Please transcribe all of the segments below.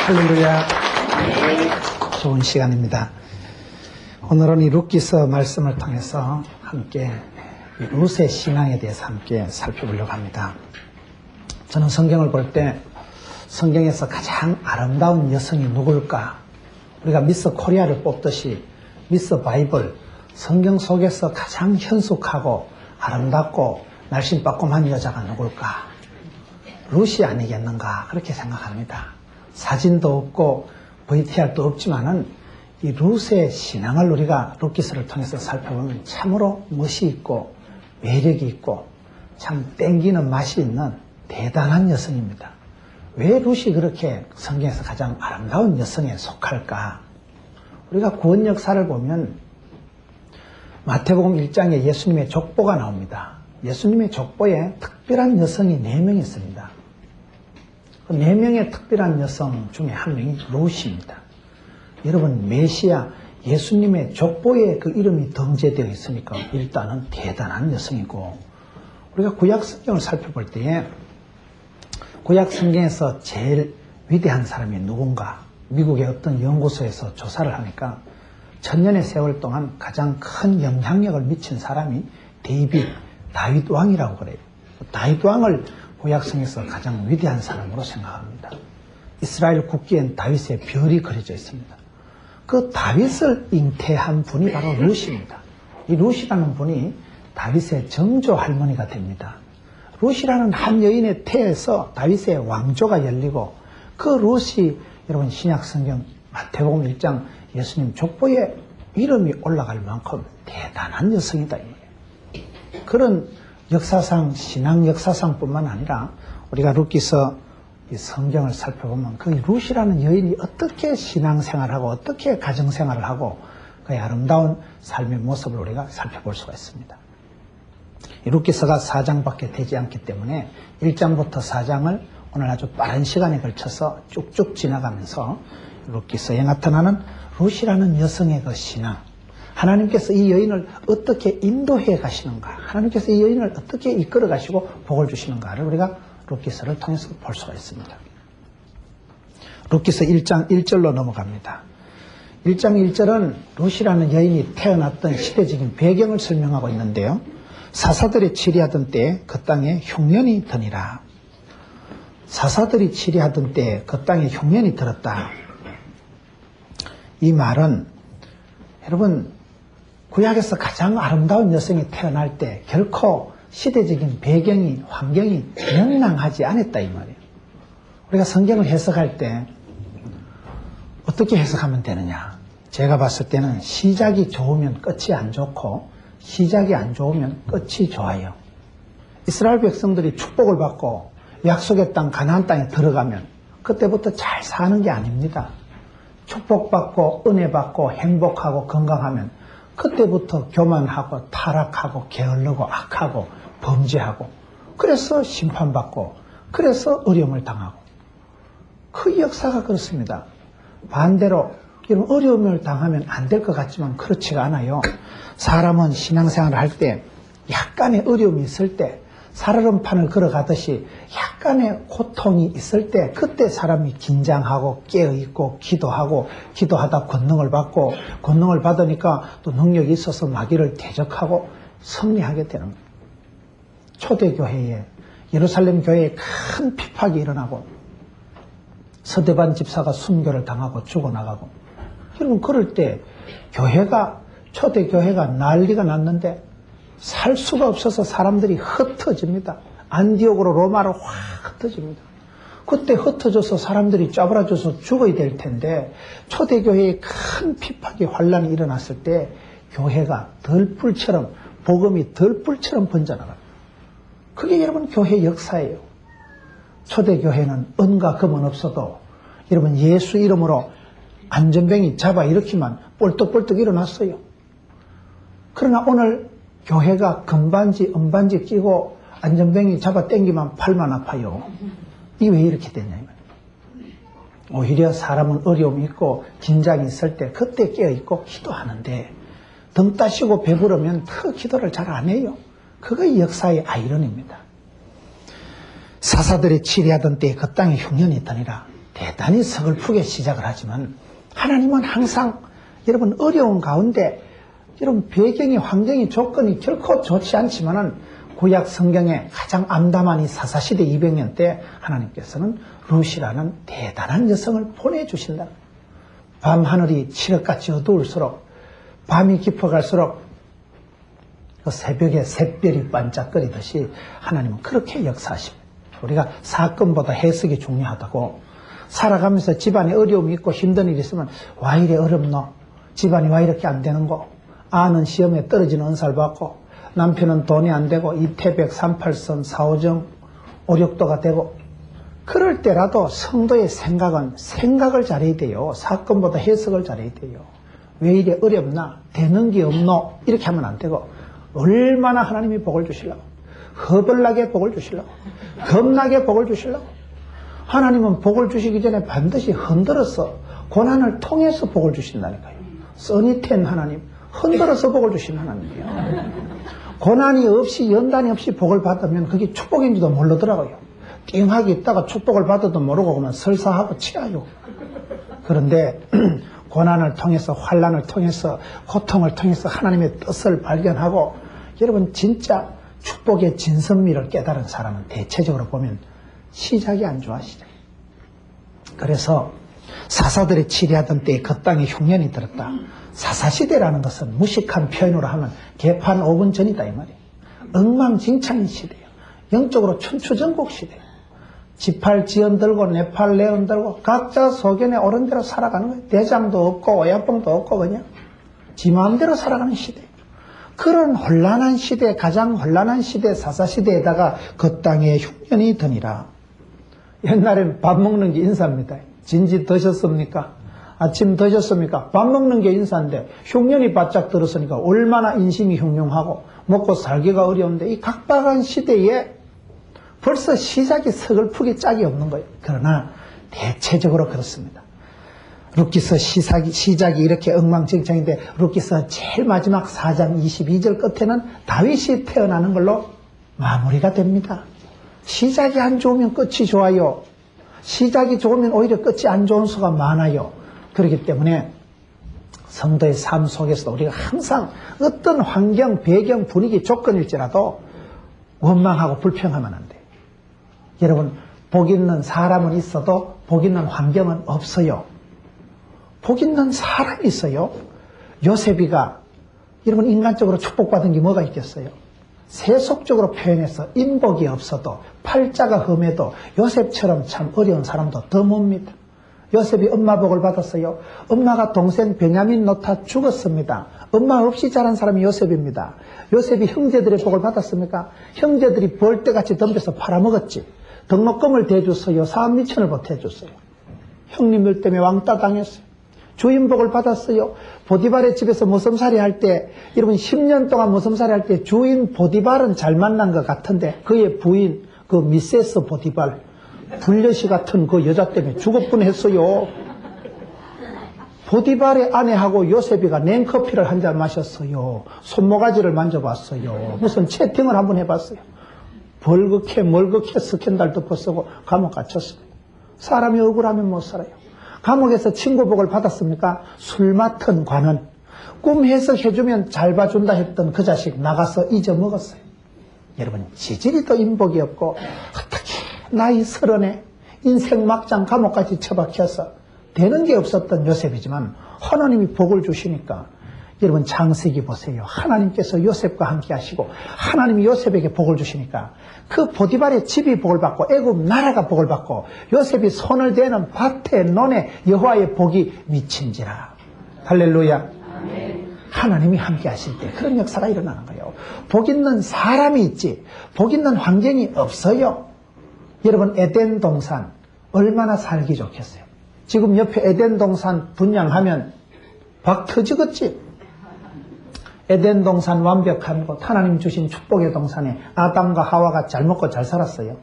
할렐루야. 좋은 시간입니다. 오늘은 이 룻기서 말씀을 통해서 함께 룻의 신앙에 대해서 함께 살펴보려고 합니다. 저는 성경을 볼 때 성경에서 가장 아름다운 여성이 누굴까? 우리가 미스 코리아를 뽑듯이 미스 바이블, 성경 속에서 가장 현숙하고 아름답고 날씬빠꼼한 여자가 누굴까? 룻이 아니겠는가? 그렇게 생각합니다. 사진도 없고 VTR도 없지만은 이 룻의 신앙을 우리가 룻기서를 통해서 살펴보면 참으로 멋이 있고 매력이 있고 참 땡기는 맛이 있는 대단한 여성입니다. 왜 룻이 그렇게 성경에서 가장 아름다운 여성에 속할까? 우리가 구원 역사를 보면 마태복음 1장에 예수님의 족보가 나옵니다. 예수님의 족보에 특별한 여성이 4명 있습니다. 그 4명의 특별한 여성 중에 한 명이 룻입니다. 여러분, 메시아 예수님의 족보에 그 이름이 등재되어 있으니까 일단은 대단한 여성이고, 우리가 구약 성경을 살펴볼 때에 구약 성경에서 제일 위대한 사람이 누군가, 미국의 어떤 연구소에서 조사를 하니까 1000년의 세월 동안 가장 큰 영향력을 미친 사람이 다윗 왕이라고 그래요. 다윗 왕을 구약성에서 가장 위대한 사람으로 생각합니다. 이스라엘 국기엔 다윗의 별이 그려져 있습니다. 그 다윗을 잉태한 분이 바로 룻입니다. 이 룻이라는 분이 다윗의 정조 할머니가 됩니다. 룻이라는 한 여인의 태에서 다윗의 왕조가 열리고, 그 룻이 여러분 신약성경 마태복음 1장 예수님 족보에 이름이 올라갈 만큼 대단한 여성이다 이 말이에요. 그런 역사상, 신앙 역사상뿐만 아니라 우리가 룻기서 이 성경을 살펴보면 그 룻이라는 여인이 어떻게 신앙생활하고 어떻게 가정생활을 하고 그의 아름다운 삶의 모습을 우리가 살펴볼 수가 있습니다. 이 룻기서가 4장밖에 되지 않기 때문에 1장부터 4장을 오늘 아주 빠른 시간에 걸쳐서 쭉쭉 지나가면서 룻기서에 나타나는 룻이라는 여성의 그 신앙, 하나님께서 이 여인을 어떻게 인도해 가시는가, 하나님께서 이 여인을 어떻게 이끌어 가시고 복을 주시는가를 우리가 룻기서를 통해서 볼 수가 있습니다. 룻기서 1장 1절로 넘어갑니다. 1장 1절은 룻이라는 여인이 태어났던 시대적인 배경을 설명하고 있는데요. 사사들이 치리하던 때에 그 땅에 흉년이 드니라. 사사들이 치리하던 때에 그 땅에 흉년이 들었다. 이 말은 여러분, 구약에서 가장 아름다운 여성이 태어날 때 결코 시대적인 배경이, 환경이 명랑하지 않았다 이 말이에요. 우리가 성경을 해석할 때 어떻게 해석하면 되느냐? 제가 봤을 때는 시작이 좋으면 끝이 안 좋고 시작이 안 좋으면 끝이 좋아요. 이스라엘 백성들이 축복을 받고 약속의 땅 가나안 땅에 들어가면 그때부터 잘 사는 게 아닙니다. 축복받고 은혜받고 행복하고 건강하면 그때부터 교만하고 타락하고 게을르고 악하고 범죄하고, 그래서 심판받고, 그래서 어려움을 당하고, 그 역사가 그렇습니다. 반대로 이런 어려움을 당하면 안 될 것 같지만 그렇지가 않아요. 사람은 신앙생활을 할 때 약간의 어려움이 있을 때, 살얼음판을 걸어가듯이 약간의 고통이 있을 때 그때 사람이 긴장하고 깨어있고 기도하고, 기도하다 권능을 받고, 권능을 받으니까 또 능력이 있어서 마귀를 대적하고 승리하게 되는 거예요. 초대교회에, 예루살렘 교회에 큰 핍박이 일어나고 서대반 집사가 순교를 당하고 죽어나가고, 여러분 그럴 때 교회가, 초대교회가 난리가 났는데 살 수가 없어서 사람들이 흩어집니다. 안디옥으로 로마로 확 흩어집니다. 그때 흩어져서 사람들이 쪼그라져서 죽어야 될 텐데, 초대교회에 큰 핍박이 환란이 일어났을 때 교회가 덜불처럼, 복음이 덜불처럼 번져나갑니다. 그게 여러분 교회 역사예요. 초대교회는 은과 금은 없어도 여러분 예수 이름으로 안전뱅이 잡아 일으키면 뻘떡뻘떡 일어났어요. 그러나 오늘 교회가 금반지, 은반지 끼고 안전뱅이 잡아 당기면 팔만 아파요. 이게 왜 이렇게 됐냐. 오히려 사람은 어려움이 있고 긴장이 있을 때 그때 깨어있고 기도하는데, 등 따시고 배부르면 더 기도를 잘 안 해요. 그게 역사의 아이러니입니다. 사사들이 치리하던 때에 그 땅에 흉년이 있더니라. 대단히 서글프게 시작을 하지만 하나님은 항상 여러분 어려운 가운데 여러분 배경이 환경이 조건이 결코 좋지 않지만은 구약 성경에 가장 암담한 이 사사시대 200년 때 하나님께서는 룻이라는 대단한 여성을 보내주신다. 밤하늘이 칠흑같이 어두울수록 밤이 깊어갈수록 그 새벽에 샛별이 반짝거리듯이 하나님은 그렇게 역사하십니다. 우리가 사건보다 해석이 중요하다고 살아가면서 집안에 어려움이 있고 힘든 일이 있으면 와 이래 어렵노? 집안이 와 이렇게 안 되는 거? 아는 시험에 떨어지는 은사를 받고 남편은 돈이 안 되고 이태백 38선 4호정 5력도가 되고 그럴 때라도 성도의 생각은 생각을 잘해야 돼요. 사건보다 해석을 잘해야 돼요. 왜 이래 어렵나? 되는 게 없노? 이렇게 하면 안 되고 얼마나 하나님이 복을 주시려고 허벌나게 복을 주시려고 겁나게 복을 주시려고 하나님은 복을 주시기 전에 반드시 흔들어서 고난을 통해서 복을 주신다니까요. 써니텐 하나님 흔들어서 복을 주신 하나님이에요. 고난이 없이 연단이 없이 복을 받으면 그게 축복인지도 모르더라고요. 띵하게 있다가 축복을 받아도 모르고 그만 설사하고 치아요. 그런데 고난을 통해서 환난을 통해서 고통을 통해서 하나님의 뜻을 발견하고 여러분 진짜 축복의 진선미를 깨달은 사람은 대체적으로 보면 시작이 안 좋아 시작. 그래서 사사들이 치리하던 때에 그 땅에 흉년이 들었다. 사사시대라는 것은 무식한 표현으로 하면 개판 5분 전이다 이 말이에요. 엉망진창인 시대예요. 영적으로 춘추전국 시대예요. 지팔 지연 들고 내팔 내연 들고 각자 소견에 옳은 대로 살아가는 거예요. 대장도 없고 오야뽕도 없고 그냥 지 마음대로 살아가는 시대예요. 그런 혼란한 시대, 가장 혼란한 시대 사사시대에다가 그 땅에 흉년이 드니라. 옛날에는 밥 먹는 게 인사입니다. 진지 드셨습니까? 아침 드셨습니까? 밥 먹는 게 인사인데 흉년이 바짝 들었으니까 얼마나 인심이 흉흉하고 먹고 살기가 어려운데 이 각박한 시대에 벌써 시작이 서글프게 짝이 없는 거예요. 그러나 대체적으로 그렇습니다. 룻기서 시작이 이렇게 엉망진창인데 룻기서 제일 마지막 4장 22절 끝에는 다윗이 태어나는 걸로 마무리가 됩니다. 시작이 안 좋으면 끝이 좋아요. 시작이 좋으면 오히려 끝이 안 좋은 수가 많아요. 그렇기 때문에 성도의 삶 속에서 우리가 항상 어떤 환경, 배경, 분위기, 조건일지라도 원망하고 불평하면 안 돼요. 여러분, 복 있는 사람은 있어도 복 있는 환경은 없어요. 복 있는 사람이 있어요. 요셉이가 여러분 인간적으로 축복받은 게 뭐가 있겠어요? 세속적으로 표현해서 인복이 없어도 팔자가 험해도 요셉처럼 참 어려운 사람도 더 멉니다. 요셉이 엄마 복을 받았어요. 엄마가 동생 베냐민 놓다 죽었습니다. 엄마 없이 자란 사람이 요셉입니다. 요셉이 형제들의 복을 받았습니까? 형제들이 벌떼같이 덤벼서 팔아먹었지. 등록금을 대줬어요. 사업미천을 보태줬어요. 형님들 때문에 왕따 당했어요. 주인복을 받았어요. 보디발의 집에서 모섬살이 할 때, 여러분 10년 동안 모섬살이 할 때 주인 보디발은 잘 만난 것 같은데 그의 부인 그 미세스 보디발 불려시 같은 그 여자 때문에 죽을 뻔했어요. 보디발의 아내하고 요셉이가 냉커피를 한 잔 마셨어요. 손모가지를 만져봤어요. 무슨 채팅을 한번 해봤어요. 벌겋게 멀겋게 스캔들 덮어쓰고 감옥 갇혔습니다. 사람이 억울하면 못 살아요. 감옥에서 친구복을 받았습니까? 술 맡은 관은 꿈 해석해주면 잘 봐준다 했던 그 자식 나가서 잊어먹었어요. 여러분 지질이 더 인복이 없고 어떻게 나이 30에 인생 막장 감옥까지 처박혀서 되는 게 없었던 요셉이지만 하나님이 복을 주시니까 여러분 창세기 보세요. 하나님께서 요셉과 함께 하시고 하나님이 요셉에게 복을 주시니까 그 보디발의 집이 복을 받고 애굽 나라가 복을 받고 요셉이 손을 대는 밭에 논에 여호와의 복이 미친지라. 할렐루야. 하나님이 함께 하실 때 그런 역사가 일어나는 거예요. 복 있는 사람이 있지 복 있는 환경이 없어요. 여러분 에덴 동산 얼마나 살기 좋겠어요. 지금 옆에 에덴 동산 분양하면 박 터지겠지. 에덴 동산 완벽한 곳 하나님 주신 축복의 동산에 아담과 하와가 잘 먹고 잘 살았어요.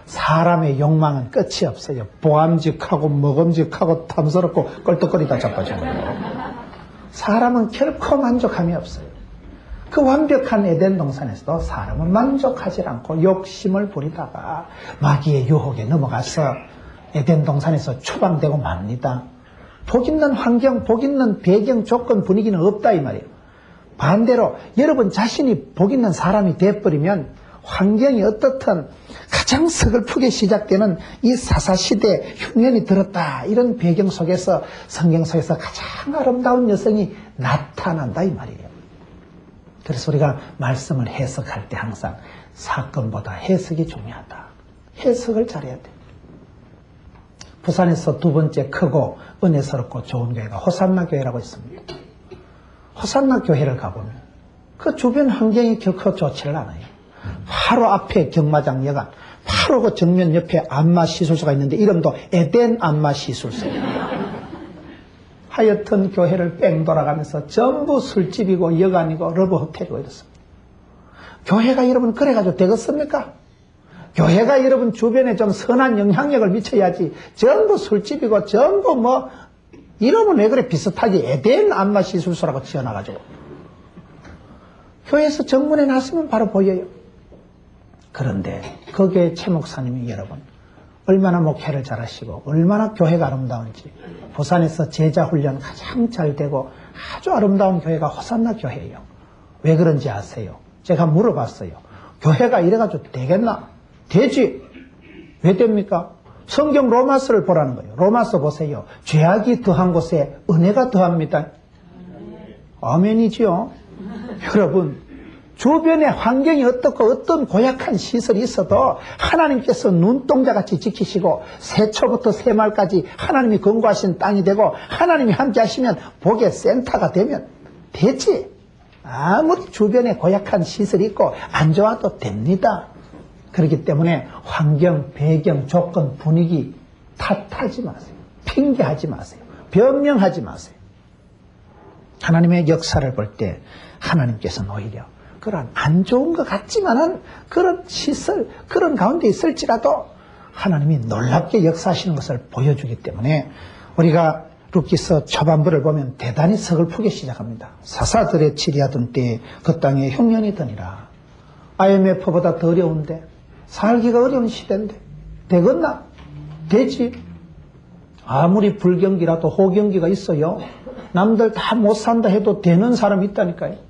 사람의 욕망은 끝이 없어요. 보암직하고 먹음직하고 탐스럽고 껄떡거리다 자빠져요. 사람은 결코 만족함이 없어요. 그 완벽한 에덴 동산에서도 사람은 만족하지 않고 욕심을 부리다가 마귀의 유혹에 넘어가서 에덴 동산에서 추방되고 맙니다. 복 있는 환경, 복 있는 배경, 조건, 분위기는 없다 이 말이에요. 반대로 여러분 자신이 복 있는 사람이 돼버리면 환경이 어떻든 가장 서글프게 시작되는 이 사사시대 흉년이 들었다, 이런 배경 속에서 성경 속에서 가장 아름다운 여성이 나타난다 이 말이에요. 그래서 우리가 말씀을 해석할 때 항상 사건보다 해석이 중요하다. 해석을 잘해야 돼. 부산에서 두 번째 크고 은혜스럽고 좋은 교회가 호산나 교회라고 있습니다. 호산나 교회를 가보면 그 주변 환경이 결코 좋지를 않아요. 바로 앞에 경마장 여관, 바로 그 정면 옆에 안마시술소가 있는데 이름도 에덴 안마시술소예요. 하여튼 교회를 뺑 돌아가면서 전부 술집이고 여관이고 러브 호텔이고 이렇습니다. 교회가 여러분 그래가지고 되겠습니까? 교회가 여러분 주변에 좀 선한 영향력을 미쳐야지 전부 술집이고 전부 뭐 이름은 왜 그래 비슷하게 에덴 안마시술소라고 지어놔가지고 교회에서 정문에 나서면 바로 보여요. 그런데 거기에 최 목사님이 여러분 얼마나 목회를 잘하시고 얼마나 교회가 아름다운지, 부산에서 제자훈련 가장 잘 되고 아주 아름다운 교회가 호산나 교회예요. 왜 그런지 아세요? 제가 물어봤어요. 교회가 이래가지고 되겠나? 되지. 왜 됩니까? 성경 로마서를 보라는 거예요. 로마서 보세요. 죄악이 더한 곳에 은혜가 더합니다. 아멘이지요. 여러분, 주변에 환경이 어떻고 어떤 고약한 시설이 있어도 하나님께서 눈동자같이 지키시고 새초부터 새말까지 하나님이 건고하신 땅이 되고 하나님이 함께 하시면 복의 센터가 되면 되지. 아무리 주변에 고약한 시설이 있고 안 좋아도 됩니다. 그렇기 때문에 환경, 배경, 조건, 분위기 탓하지 마세요. 핑계하지 마세요. 변명하지 마세요. 하나님의 역사를 볼 때 하나님께서는 오히려 그런 안 좋은 것 같지만은 그런 시설, 그런 가운데 있을지라도 하나님이 놀랍게 역사하시는 것을 보여주기 때문에 우리가 룻기서 초반부를 보면 대단히 서글프게 시작합니다. 사사들의 치리하던 때에 그 땅에 흉년이 드니라. IMF보다 더 어려운데, 살기가 어려운 시대인데 되겠나? 되지. 아무리 불경기라도 호경기가 있어요. 남들 다 못 산다 해도 되는 사람이 있다니까요.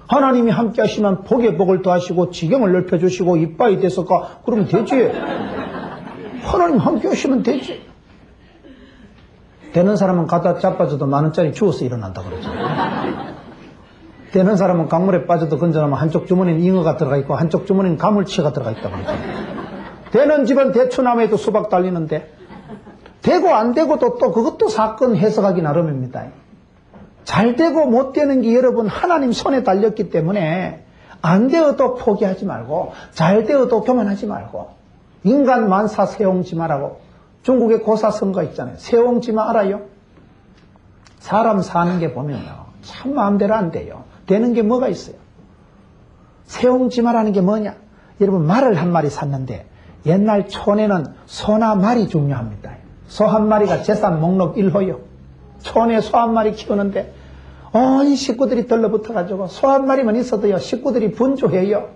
하나님이 함께 하시면 복에 복을 더하시고 지경을 넓혀주시고 이빠이 돼서가 그러면 되지. 하나님 함께 하시면 되지. 되는 사람은 가다 자빠져도 10,000원짜리 주워서 일어난다 그러죠. 되는 사람은 강물에 빠져도 건져놓으면 한쪽 주머니는 잉어가 들어가 있고 한쪽 주머니는 가물치가 들어가 있다 그러죠. 되는 집은 대추나무에도 수박 달리는데 되고 안 되고도 또 그것도 사건 해석하기 나름입니다. 잘 되고 못 되는 게 여러분 하나님 손에 달렸기 때문에 안 되어도 포기하지 말고 잘 되어도 교만하지 말고 인간 만사 세옹지마라고 중국에 고사선거 있잖아요. 세옹지마 알아요? 사람 사는 게 보면요 참 마음대로 안 돼요. 되는 게 뭐가 있어요? 세옹지마라는 게 뭐냐? 여러분 말을 한 마리 샀는데 옛날 촌에는 소나 말이 중요합니다. 소 한 마리가 재산 목록 1호요. 촌에 소 한 마리 키우는데 온 식구들이 들러붙어가지고 소 한 마리만 있어도요 식구들이 분주해요.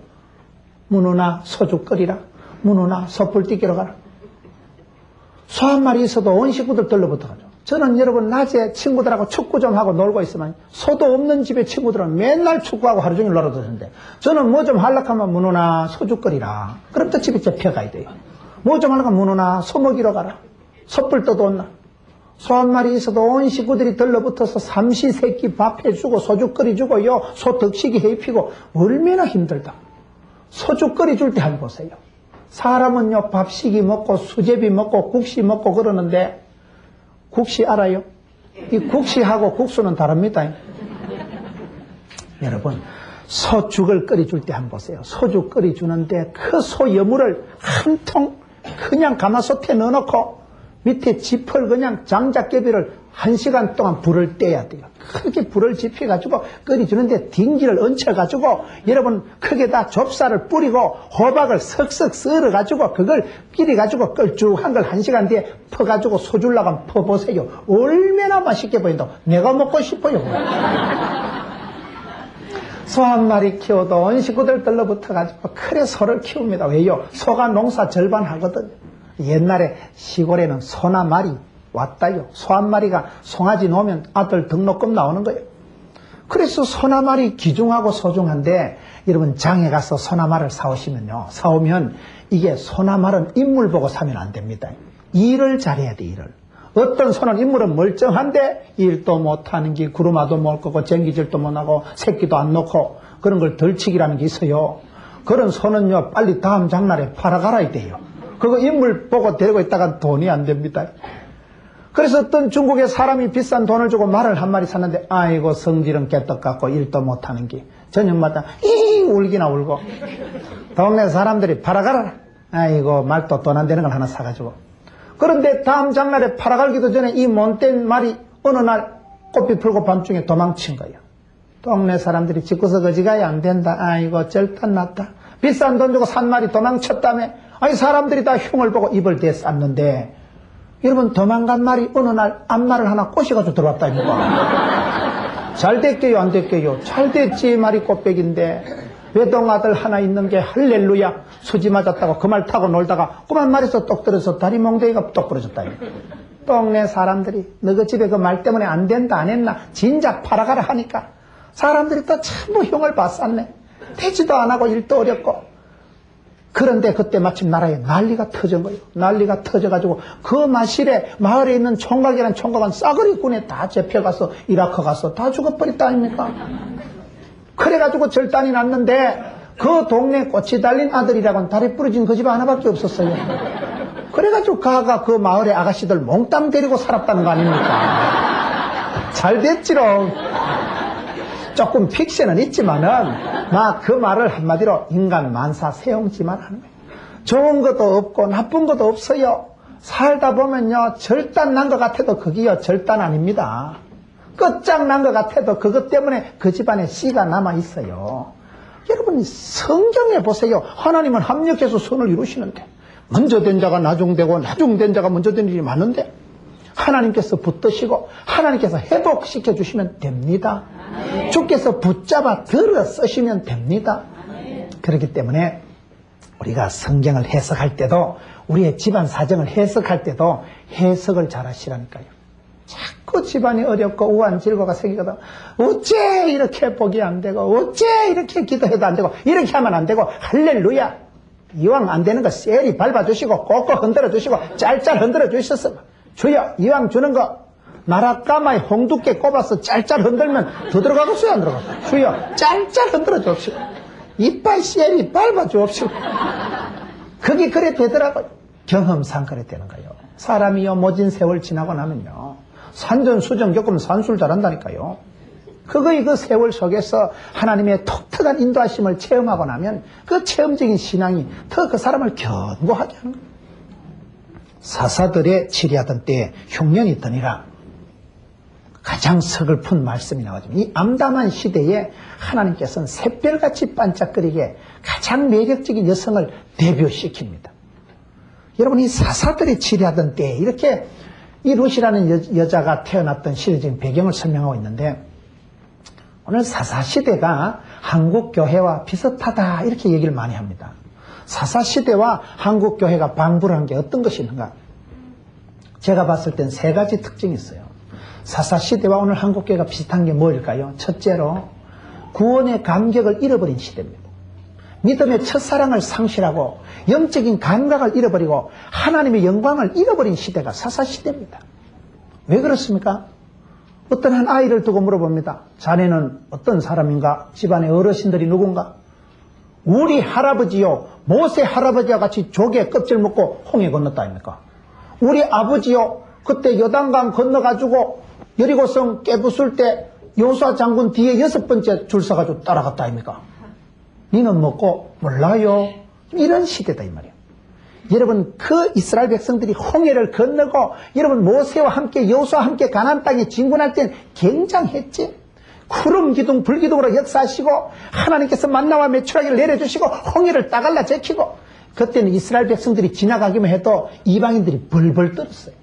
문우나 소죽 끓이라, 문우나 소불 띠기러 가라. 소 한 마리 있어도 온 식구들 들러붙어가지고 저는 여러분 낮에 친구들하고 축구 좀 하고 놀고 있으면 소도 없는 집에 친구들은 맨날 축구하고 하루 종일 놀아도는데 저는 뭐 좀 하려면 문우나 소죽 끓이라. 그럼 또 집에 접혀가야 돼요. 뭐 좀 하려면 문우나 소 먹이러 가라. 솥불 떠도온나. 소 한 마리 있어도 온 식구들이 들러붙어서 삼시세끼 밥 해주고 소죽 끓여주고요. 소 덕식이 해입히고 얼마나 힘들다. 소죽 끓여줄 때 한번 보세요. 사람은요 밥식이 먹고 수제비 먹고 국시 먹고 그러는데 국시 알아요? 이 국시하고 국수는 다릅니다. 여러분 소죽을 끓여줄 때 한번 보세요. 소죽 끓여주는데 그 소 여물을 한 통 그냥 가마솥에 넣어놓고 밑에 짚을 그냥 장작개비를 1시간 동안 불을 떼야 돼요. 크게 불을 지펴가지고 끓여주는데 딩기를 얹혀가지고 여러분 크게다 좁쌀을 뿌리고 호박을 석석 썰어가지고 그걸 끼려가지고 끌쭉한 걸 1시간 뒤에 퍼가지고 소줄라고 퍼보세요. 얼마나 맛있게 보인다고. 내가 먹고 싶어요. 소 한 마리 키워도 온 식구들 들러붙어가지고 그래 소를 키웁니다. 왜요? 소가 농사 절반 하거든요. 옛날에 시골에는 소나 말이 왔다요. 소 한 마리가 송아지 놓으면 아들 등록금 나오는 거예요. 그래서 소나 말이 귀중하고 소중한데 여러분 장에 가서 소나 말을 사오시면요. 사오면 이게 소나 말은 인물 보고 사면 안 됩니다. 일을 잘해야 돼, 일을. 어떤 소는 인물은 멀쩡한데 일도 못하는 게 구루마도 못 걷고 쟁기질도 못하고 새끼도 안 놓고 그런 걸 덜치기라는 게 있어요. 그런 소는요 빨리 다음 장날에 팔아갈아야 돼요. 그거 인물 보고 데리고 있다가 돈이 안 됩니다. 그래서 어떤 중국의 사람이 비싼 돈을 주고 말을 한 마리 샀는데 아이고 성질은 깨떡 같고 일도 못하는 게 저녁마다 이 울기나 울고 동네 사람들이 팔아가라. 아이고 말도 돈 안 되는 걸 하나 사가지고 그런데 다음 장날에 팔아갈기도 전에 이 못된 말이 어느 날 꽃비 풀고 밤중에 도망친 거예요. 동네 사람들이 짓고서 거지가야 안 된다. 아이고 절단 났다. 비싼 돈 주고 산 말이 도망쳤다며. 아니 사람들이 다 흉을 보고 입을 대쌌는데 여러분 도망간 말이 어느 날 앞말을 하나 꼬셔가지고 들어왔다니까. 잘 됐게요 안 됐게요? 잘 됐지 말이 꽃백인데 외동아들 하나 있는 게 할렐루야 수지 맞았다고 그 말 타고 놀다가 그만 말에서 똑 떨어져서 다리 몽둥이가 똑 부러졌다니까. 동네 사람들이 너그 집에 그 말 때문에 안 된다 안 했나 진작 팔아가라 하니까 사람들이 또 전부 흉을 봤었네. 되지도 안 하고 일도 어렵고. 그런데 그때 마침 나라에 난리가 터진 거예요. 난리가 터져가지고 그 마실에 마을에 있는 총각이란 총각은 싸그리 군에 다 잡혀가서 이라크 가서 다 죽어버렸다 아닙니까? 그래가지고 절단이 났는데 그 동네 꽃이 달린 아들이라고는 다리 부러진 그 집 하나밖에 없었어요. 그래가지고 가가 그 마을의 아가씨들 몽땅 데리고 살았다는 거 아닙니까? 잘 됐지롱. 조금 픽션은 있지만은 막 그 말을 한마디로 인간 만사 세용지만 하는 거예요. 좋은 것도 없고 나쁜 것도 없어요. 살다 보면요 절단 난 것 같아도 그게요 절단 아닙니다. 끝장난 것 같아도 그것 때문에 그 집안에 씨가 남아 있어요. 여러분 성경에 보세요. 하나님은 합력해서 선을 이루시는데 먼저 된 자가 나중되고 나중된 자가 먼저 된 일이 많은데 하나님께서 붙드시고 하나님께서 회복시켜 주시면 됩니다. 주께서 붙잡아 들어 쓰시면 됩니다. 그렇기 때문에 우리가 성경을 해석할 때도 우리의 집안 사정을 해석할 때도 해석을 잘 하시라니까요. 자꾸 집안이 어렵고 우한 질고가 생기거든. 어째 이렇게 복이 안 되고 어째 이렇게 기도해도 안 되고 이렇게 하면 안 되고 할렐루야. 이왕 안 되는 거 세리 밟아주시고 꼭꼭 흔들어 주시고 짤짤 흔들어 주셨어. 주여 이왕 주는 거 나라 까마에 홍두깨 꼽아서 짤짤 흔들면 더 들어가겠어요 안 들어가겠어요? 주여 짤짤 흔들어 주옵시고 이빨 세리 밟아 주옵시고 그게 그래 되더라고요. 경험상 그래 되는 거예요. 사람이요 모진 세월 지나고 나면요 산전수전 겪으면 산술 잘한다니까요. 그거의 그 세월 속에서 하나님의 독특한 인도하심을 체험하고 나면 그 체험적인 신앙이 더 그 사람을 견고하게 하는 거예요. 사사들의 치리하던 때에 흉년이 드니라. 가장 서글픈 말씀이 나오죠. 이 암담한 시대에 하나님께서는 샛별같이 반짝거리게 가장 매력적인 여성을 데뷔시킵니다. 여러분 이 사사들의 치리하던 때에 이렇게 이 룻이라는 여자가 태어났던 시대적인 배경을 설명하고 있는데 오늘 사사시대가 한국교회와 비슷하다 이렇게 얘기를 많이 합니다. 사사시대와 한국교회가 방불을 한 게 어떤 것이 있는가? 제가 봤을 땐 세 가지 특징이 있어요. 사사시대와 오늘 한국교회가 비슷한 게 뭘까요? 첫째로 구원의 감격을 잃어버린 시대입니다. 믿음의 첫사랑을 상실하고 영적인 감각을 잃어버리고 하나님의 영광을 잃어버린 시대가 사사시대입니다. 왜 그렇습니까? 어떤 한 아이를 두고 물어봅니다. 자네는 어떤 사람인가? 집안의 어르신들이 누군가? 우리 할아버지요 모세 할아버지와 같이 조개 껍질 먹고 홍해 건넜다 아닙니까? 우리 아버지요 그때 요단강 건너가지고 여리고성 깨부술 때 여호수아 장군 뒤에 6번째 줄 서가지고 따라갔다 아닙니까? 니는 먹고 몰라요. 이런 시대다 이 말이에요. 여러분 그 이스라엘 백성들이 홍해를 건너고 여러분 모세와 함께 여호수아와 함께 가나안 땅에 진군할 땐 굉장했지. 구름 기둥 불기둥으로 역사하시고 하나님께서 만나와 메추라기를 내려주시고 홍해를 따갈라 제키고 그때는 이스라엘 백성들이 지나가기만 해도 이방인들이 벌벌 떨었어요.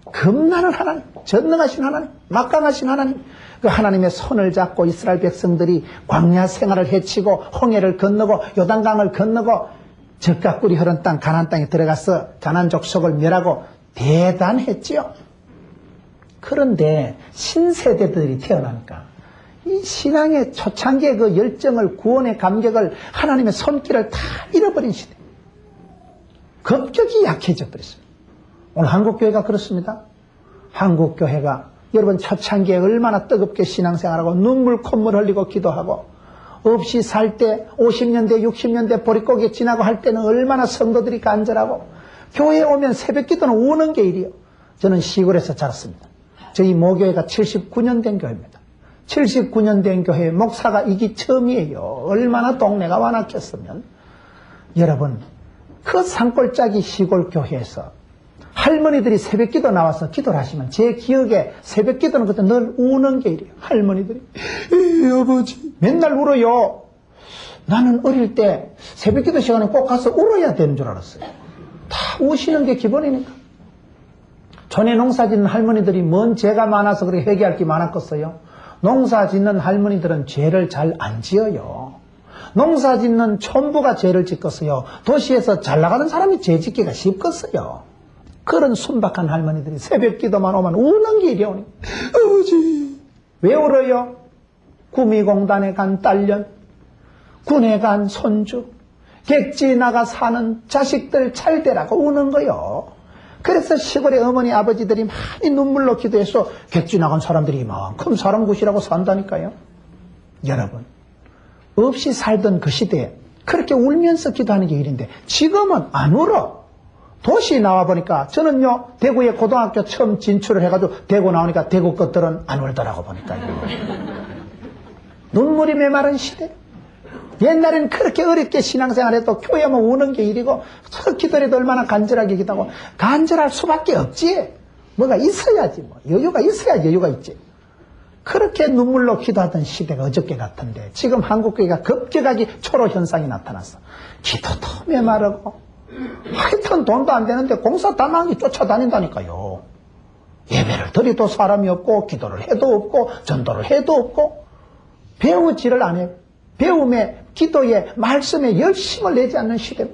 겁나는 하나님, 전능하신 하나님, 막강하신 하나님, 그 하나님의 손을 잡고 이스라엘 백성들이 광야 생활을 헤치고 홍해를 건너고 요단강을 건너고 젖과 꿀이 흐른 땅 가나안 땅에 들어가서 가나안 족속을 멸하고 대단했지요. 그런데 신세대들이 태어나니까 이 신앙의 초창기의 그 열정을, 구원의 감격을, 하나님의 손길을 다 잃어버린 시대. 급격히 약해져 버렸어요. 오늘 한국교회가 그렇습니다. 한국교회가 여러분 초창기에 얼마나 뜨겁게 신앙생활하고 눈물 콧물 흘리고 기도하고 없이 살 때 50년대 60년대 보릿고개 지나고 할 때는 얼마나 성도들이 간절하고 교회에 오면 새벽 기도는 우는 게 일이요. 저는 시골에서 자랐습니다. 저희 모교회가 79년 된 교회입니다. 79년 된 교회 목사가 이기 처음이에요. 얼마나 동네가 완악했으면. 여러분 그 산골짜기 시골 교회에서 할머니들이 새벽 기도 나와서 기도를 하시면 제 기억에 새벽 기도는 그때 늘 우는 게 이래요. 할머니들이 아버지 맨날 울어요. 나는 어릴 때 새벽 기도 시간에 꼭 가서 울어야 되는 줄 알았어요. 다 우시는 게 기본이니까. 전에 농사 짓는 할머니들이 뭔 죄가 많아서 그렇게 회개할 게 많았겠어요. 농사 짓는 할머니들은 죄를 잘 안 지어요. 농사 짓는 촌부가 죄를 짓겠어요. 도시에서 잘 나가는 사람이 죄 짓기가 쉽겠어요. 그런 순박한 할머니들이 새벽 기도만 오면 우는 게 이려오니 아버지 왜 울어요? 구미공단에 간 딸년, 군에 간 손주, 객지 나가 사는 자식들 잘 되라고 우는 거요. 그래서 시골의 어머니 아버지들이 많이 눈물로 기도해서 객지 나간 사람들이 이만큼 사람 구실하고 산다니까요. 여러분 없이 살던 그 시대에 그렇게 울면서 기도하는 게 일인데 지금은 안 울어. 도시에 나와보니까 저는요 대구에 고등학교 처음 진출을 해가지고 대구 나오니까 대구 것들은 안 울더라고 보니까요. 눈물이 메마른 시대. 옛날에는 그렇게 어렵게 신앙생활해도 교회 오면 우는 게 일이고 저 기도해도 얼마나 간절하게 기도하고 간절할 수밖에 없지. 뭐가 있어야지 뭐. 여유가 있어야 여유가 있지. 그렇게 눈물로 기도하던 시대가 어저께 같은데 지금 한국교회가 급격하게 초로 현상이 나타났어. 기도도 메마르고 하여튼 돈도 안 되는데 공사 다망이 쫓아다닌다니까요. 예배를 드려도 사람이 없고 기도를 해도 없고 전도를 해도 없고 배우지를 안 해요. 배움에 기도에 말씀에 열심을 내지 않는 시대.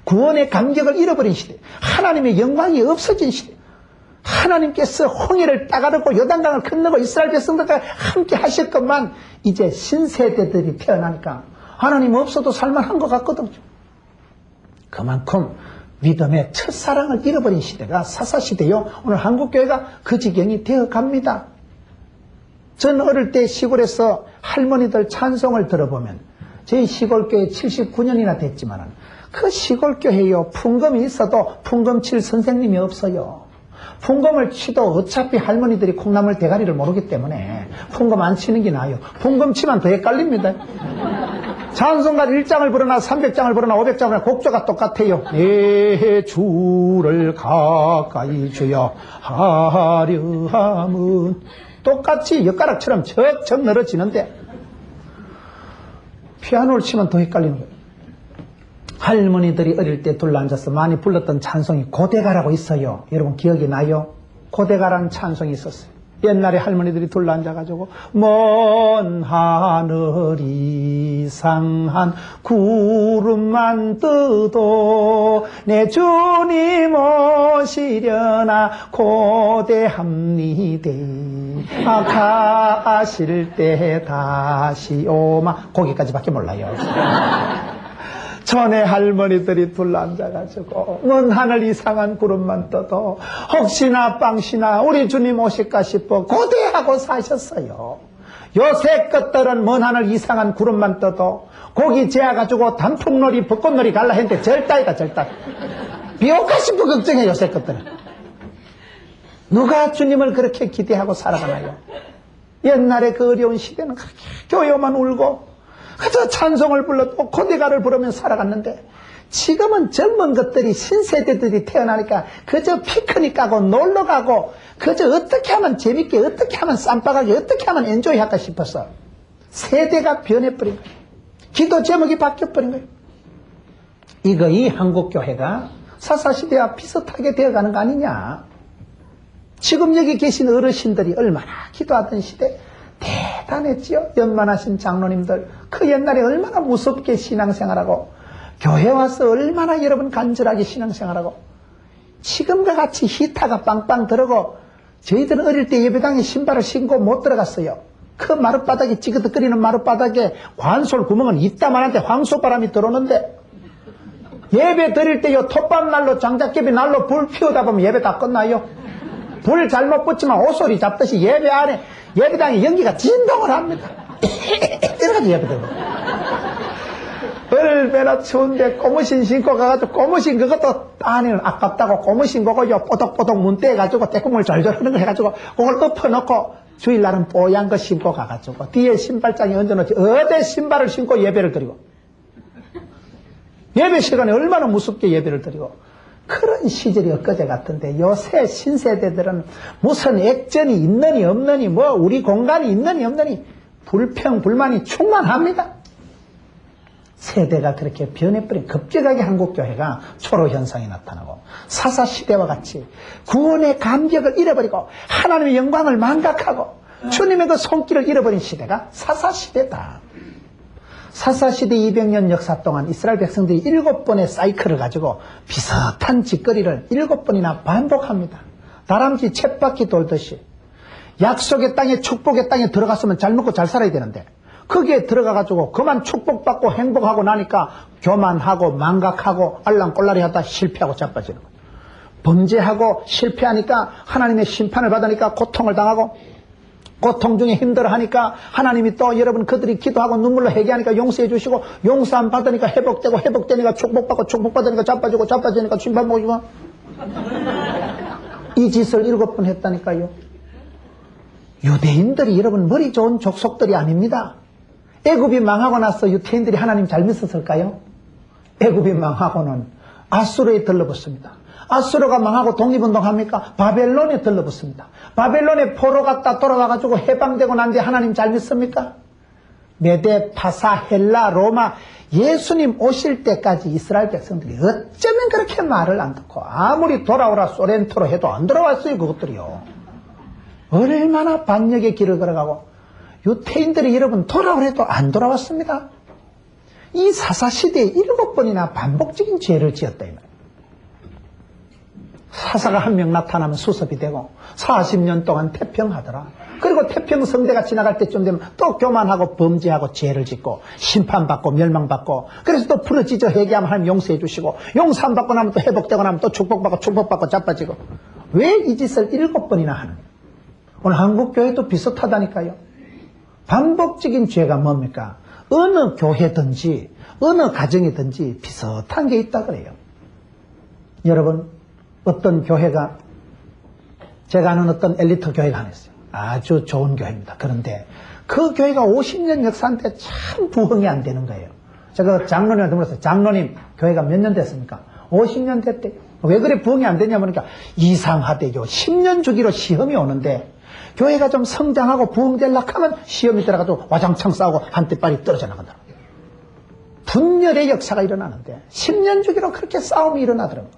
구원의 감격을 잃어버린 시대. 하나님의 영광이 없어진 시대. 하나님께서 홍해를 따가르고 요단강을 건너고 이스라엘 백성들과 함께 하셨건만 이제 신세대들이 태어나니까 하나님 없어도 살만한 것 같거든요. 그만큼 믿음의 첫사랑을 잃어버린 시대가 사사시대요. 오늘 한국교회가 그 지경이 되어갑니다. 전 어릴 때 시골에서 할머니들 찬송을 들어보면 저희 시골교회 79년이나 됐지만 그 시골교회요 풍금이 있어도 풍금 칠 선생님이 없어요. 풍금을 치도 어차피 할머니들이 콩나물 대가리를 모르기 때문에 풍금 안 치는 게 나아요. 풍금 치면 더 헷갈립니다. 찬송가 1장을 부르나 300장을 부르나 500장을 부르나 곡조가 똑같아요. 내 주를 가까이 주여 하려함은 똑같이 엿가락처럼 척척 늘어지는데 피아노를 치면 더 헷갈리는 거예요. 할머니들이 어릴 때 둘러앉아서 많이 불렀던 찬송이 고대가라고 있어요. 여러분 기억이 나요? 고대가라는 찬송이 있었어요. 옛날에 할머니들이 둘러앉아가지고 먼 하늘 이상한 구름만 떠도 내 주님 오시려나 고대합니다. 가실 때 다시 오마. 거기까지밖에 몰라요. 전에 할머니들이 둘러앉아가지고 먼 하늘 이상한 구름만 떠도 혹시나 빵시나 우리 주님 오실까 싶어 고대하고 사셨어요. 요새 것들은 먼 하늘 이상한 구름만 떠도 고기 재워가지고 단풍놀이 벚꽃놀이 갈라 했는데 절따이다 절따. 비 올까 싶어 걱정해. 요새 것들은 누가 주님을 그렇게 기대하고 살아가나요? 옛날에 그 어려운 시대는 그렇게 교회만 울고 그저 찬송을 불러도 고대가를 부르며 살아갔는데 지금은 젊은 것들이 신세대들이 태어나니까 그저 피크닉 가고 놀러가고 그저 어떻게 하면 재밌게 어떻게 하면 쌈박하게 어떻게 하면 엔조이 할까 싶어서 세대가 변해버린 거예요. 기도 제목이 바뀌어버린 거예요. 이 한국교회가 사사시대와 비슷하게 되어가는 거 아니냐. 지금 여기 계신 어르신들이 얼마나 기도하던 시대 대단했지요. 연만하신 장로님들 그 옛날에 얼마나 무섭게 신앙생활하고 교회 와서 얼마나 여러분 간절하게 신앙생활하고 지금과 같이 히타가 빵빵 들어고 저희들은 어릴 때 예배당에 신발을 신고 못 들어갔어요. 그 마룻바닥에 찌그덕거리는 마룻바닥에 관솔 구멍은 있다만한데 황소바람이 들어오는데 예배 드릴 때 요 톱밥난로 장작개비 난로 불 피우다 보면 예배 다 끝나요. 불 잘못 붙이면 오소리 잡듯이 예배 안에 예배당에 연기가 진동을 합니다. 이래가지고 예배 드리고 얼마나 추운데 고무신 신고 가가지고 고무신 그것도 안에는 아깝다고 고무신 그거 요 뽀독뽀독 문 떼가지고 떼국물 절절 흐르는 거 해가지고 그걸 엎어놓고 주일날은 뽀얀 거 신고 가가지고 뒤에 신발장에 얹어놓지 어디 신발을 신고 예배를 드리고 예배 시간에 얼마나 무섭게 예배를 드리고 그런 시절이 엊그제 같은데 요새 신세대들은 무슨 액전이 있느니 없느니 뭐 우리 공간이 있느니 없느니 불평 불만이 충만합니다. 세대가 그렇게 변해버린 급격하게 한국교회가 초로현상이 나타나고 사사시대와 같이 구원의 감격을 잃어버리고 하나님의 영광을 망각하고 주님의 그 손길을 잃어버린 시대가 사사시대다. 사사시대 200년 역사 동안 이스라엘 백성들이 7번의 사이클을 가지고 비슷한 짓거리를 7번이나 반복합니다. 다람쥐 쳇바퀴 돌듯이 약속의 땅에 축복의 땅에 들어갔으면 잘 먹고 잘 살아야 되는데 거기에 들어가가지고 그만 축복받고 행복하고 나니까 교만하고 망각하고 알랑꼴라리 하다 실패하고 자빠지는 거예요. 범죄하고 실패하니까 하나님의 심판을 받으니까 고통을 당하고 고통 중에 힘들어하니까 하나님이 또 여러분 그들이 기도하고 눈물로 회개하니까 용서해 주시고 용서함 받으니까 회복되고 회복되니까 축복받고 축복받으니까 자빠지고 자빠지니까 심판 보시고 이 짓을 7번 했다니까요. 유대인들이 여러분 머리 좋은 족속들이 아닙니다. 애굽이 망하고 나서 유대인들이 하나님 잘 믿었을까요? 애굽이 망하고는 아수르에 들러붙습니다. 아수르가 망하고 독립운동합니까? 바벨론에 들러붙습니다. 바벨론에 포로 갔다 돌아와가지고 해방되고 난 뒤에 하나님 잘 믿습니까? 메데, 파사, 헬라, 로마 예수님 오실 때까지 이스라엘 백성들이 어쩌면 그렇게 말을 안 듣고 아무리 돌아오라 소렌토로 해도 안 돌아왔어요. 그것들이요. 얼마나 반역의 길을 걸어가고 유태인들이 여러분 돌아오래도 안 돌아왔습니다. 이 사사시대에 7번이나 반복적인 죄를 지었다 이 말이에요. 사사가 한 명 나타나면 수습이 되고 40년 동안 태평하더라. 그리고 태평성대가 지나갈 때쯤 되면 또 교만하고 범죄하고 죄를 짓고 심판받고 멸망받고 그래서 또 부르짖어 회개하면 하나님 용서해 주시고 용서함 받고 나면 또 회복되고 나면 또 축복받고 축복받고 자빠지고 왜 이 짓을 7번이나 하느냐. 오늘 한국교회도 비슷하다니까요. 반복적인 죄가 뭡니까? 어느 교회든지 어느 가정이든지 비슷한 게 있다 그래요. 여러분 어떤 교회가 제가 아는 어떤 엘리트 교회가 하나 있어요. 아주 좋은 교회입니다. 그런데 그 교회가 50년 역사인데 참 부흥이 안 되는 거예요. 제가 장로님한테 물었어요. 장로님 교회가 몇 년 됐습니까? 50년 됐대요. 왜 그래 부흥이 안 되냐 보니까 이상하대요. 10년 주기로 시험이 오는데 교회가 좀 성장하고 부흥되려고 하면 시험이 들어가도 와장창 싸우고 한때 빨리 떨어져 나간다. 분열의 역사가 일어나는데 10년 주기로 그렇게 싸움이 일어나더라고요.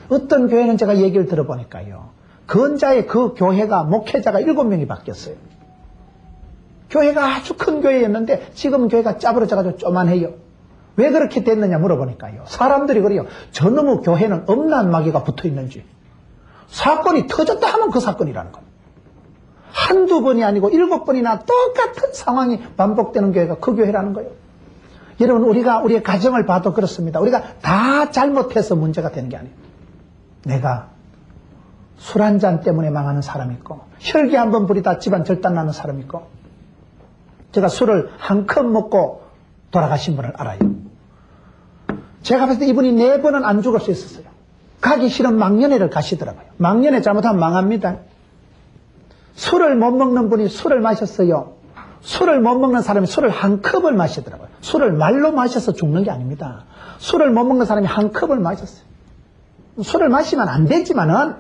어떤 교회는 제가 얘기를 들어보니까요. 건자의 그 교회가 목회자가 7명이 바뀌었어요. 교회가 아주 큰 교회였는데 지금 교회가 짜부러져가지고 쪼만해요. 왜 그렇게 됐느냐 물어보니까요. 사람들이 그래요. 저놈의 교회는 엄난 마귀가 붙어있는지. 사건이 터졌다 하면 그 사건이라는 겁니다. 한두 번이 아니고 7번이나 똑같은 상황이 반복되는 교회가 그 교회라는 거예요. 여러분 우리가 우리의 가정을 봐도 그렇습니다. 우리가 다 잘못해서 문제가 되는 게 아니에요. 내가 술 한 잔 때문에 망하는 사람이 있고 혈기 한번 부리다 집안 절단나는 사람이 있고 제가 술을 한 컵 먹고 돌아가신 분을 알아요. 제가 봤을 때 이분이 4번은 안 죽을 수 있었어요. 가기 싫은 망년회를 가시더라고요. 망년회 잘못하면 망합니다. 술을 못 먹는 분이 술을 마셨어요. 술을 못 먹는 사람이 술을 한 컵을 마시더라고요. 술을 말로 마셔서 죽는 게 아닙니다. 술을 못 먹는 사람이 한 컵을 마셨어요. 술을 마시면 안 되지만은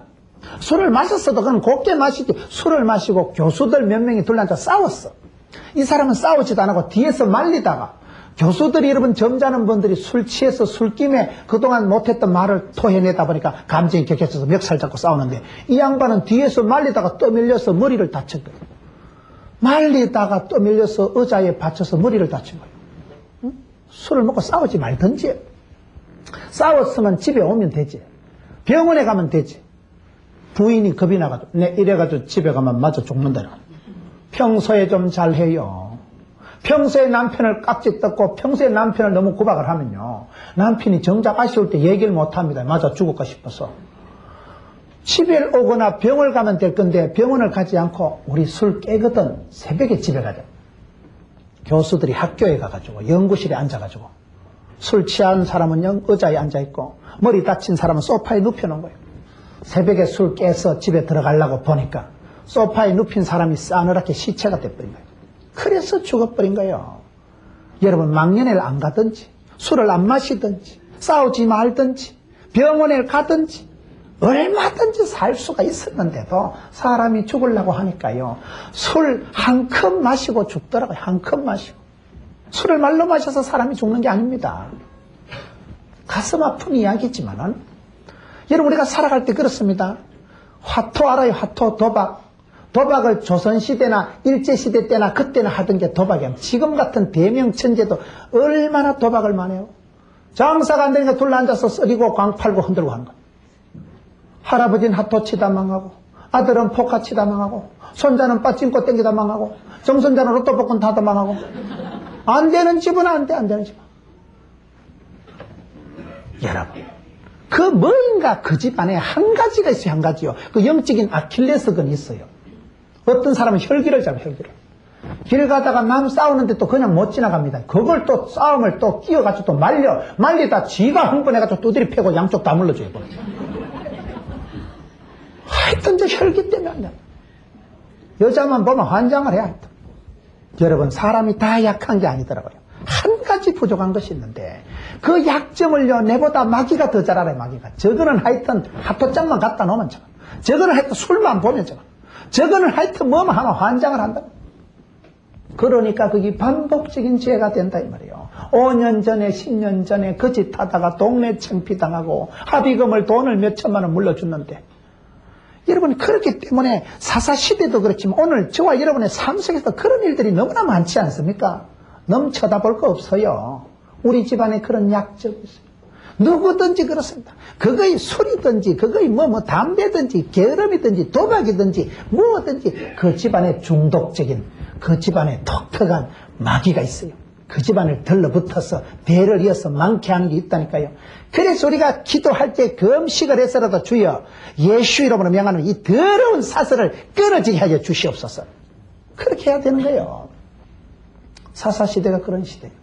술을 마셨어도 그건 곱게 마시지. 술을 마시고 교수들 몇 명이 둘러앉아 싸웠어. 이 사람은 싸우지도 안 하고 뒤에서 말리다가 교수들이 여러분 점잖은 분들이 술 취해서 술김에 그동안 못했던 말을 토해내다 보니까 감정이 격해져서 멱살 잡고 싸우는데 이 양반은 뒤에서 말리다가 떠밀려서 머리를 다친 거예요. 말리다가 떠밀려서 의자에 받쳐서 머리를 다친 거예요. 응? 술을 먹고 싸우지 말든지. 싸웠으면 집에 오면 되지. 병원에 가면 되지. 부인이 겁이 나가지고 이래가지고 집에 가면 맞아 죽는다. 평소에 좀 잘해요. 평소에 남편을 깍지 뜯고 평소에 남편을 너무 구박을 하면요, 남편이 정작 아쉬울 때 얘기를 못합니다. 맞아 죽을까 싶어서. 집에 오거나 병을 가면 될 건데 병원을 가지 않고 우리 술 깨거든 새벽에 집에 가자. 교수들이 학교에 가가지고 연구실에 앉아가지고 술 취한 사람은 의자에 앉아있고 머리 다친 사람은 소파에 눕혀놓은 거예요. 새벽에 술 깨서 집에 들어가려고 보니까 소파에 눕힌 사람이 싸늘하게 시체가 돼버린 거예요. 그래서 죽어버린 거예요. 여러분, 망년회를 안 가든지 술을 안 마시든지 싸우지 말든지 병원에 가든지 얼마든지 살 수가 있었는데도 사람이 죽으려고 하니까요, 술 한 컵 마시고 죽더라고요. 한 컵 마시고. 술을 말로 마셔서 사람이 죽는 게 아닙니다. 가슴 아픈 이야기지만은, 여러분, 우리가 살아갈 때 그렇습니다. 화토 알아요? 화토, 도박. 도박을 조선시대나 일제시대 때나 그때는 하던 게 도박이야. 지금 같은 대명천재도 얼마나 도박을 많이 해요. 장사가 안 되니까 둘러앉아서 썰이고 광 팔고 흔들고 하는 거예요. 할아버지는 하토 치다 망하고, 아들은 포카 치다 망하고, 손자는 빠찡코 땡기다 망하고, 정손자는 로또 복권 타다 망하고. 안 되는 집은 안 돼, 안 되는 집은. 여러분, 그 뭐인가 그 집안에 한 가지가 있어요, 한 가지요. 그 영적인 아킬레스건이 있어요. 어떤 사람은 혈기를 잡아요, 혈기를. 길 가다가 남 싸우는데 또 그냥 못 지나갑니다. 그걸 또 싸움을 또 끼워가지고 또 말리다 지가 흥분해가지고 두드리 패고 양쪽 다 물러줘요. 하여튼 저 혈기 때문에 안 돼. 여자만 보면 환장을 해야 하여튼. 여러분, 사람이 다 약한 게 아니더라고요. 한 가지 부족한 것이 있는데 그 약점을요, 내보다 마귀가 더 잘 알아요. 마귀가. 저거는 하여튼 하토장만 갖다 놓으면 저거는 하여튼 술만 보면 저거는 하여튼 뭐만 하면 환장을 한다. 그러니까 그게 반복적인 죄가 된다 이 말이에요. 5년 전에 10년 전에 그 짓 하다가 동네 창피당하고 합의금을 돈을 몇 천만 원 물려줬는데, 여러분, 그렇기 때문에 사사시대도 그렇지만 오늘 저와 여러분의 삶 속에서 그런 일들이 너무나 많지 않습니까? 넘쳐다볼 거 없어요. 우리 집안에 그런 약점이 있어요. 누구든지 그렇습니다. 그거의 술이든지 그거의 담배든지 게으름이든지 도박이든지 뭐든지 그 집안에 중독적인, 그 집안에 독특한 마귀가 있어요. 그 집안을 들러붙어서 대를 이어서 많게 하는 게 있다니까요. 그래서 우리가 기도할 때 금식을 해서라도 주여 예수 이름으로 명하는 이 더러운 사슬을 끊어지게 하여 주시옵소서. 그렇게 해야 되는 거예요. 사사시대가 그런 시대예요.